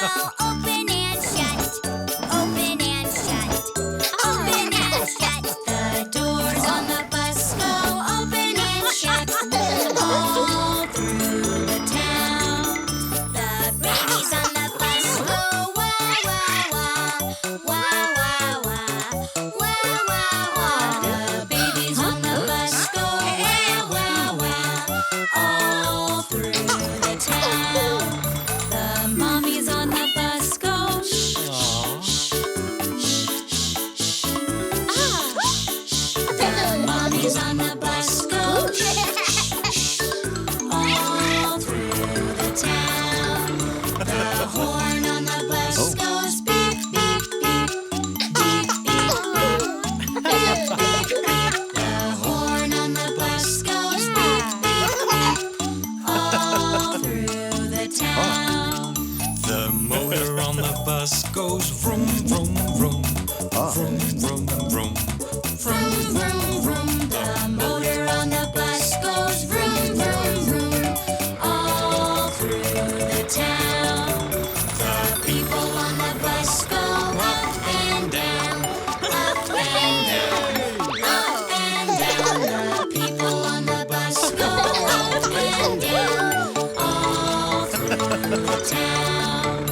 go open and shut, open and shut, open and shut. The doors on the bus go open and shut all through the town. The babies on the bus go wah, wah, wah, wah, wah, wah, wah, wah, wah. The babies on the bus go wah, wah, wah, all through the town. The mommies on the bus go shh, shh, shh, shh, shh. The mommies on the bus go shh, shh, all through the town. The horn on the bus goes beep, beep, beep, beep, beep, beep, beep, beep, beep. The horn on the bus goes beep, beep, beep, all through the town. The motor on the bus goes vroom, vroom, vroom. Vroom, vroom, vroom. Vroom, vroom, vroom. The motor on the bus goes vroom, vroom, vroom, all through the town. The people on the bus go up and down, up and down, up and down. The people on the bus go up and down, all through the town.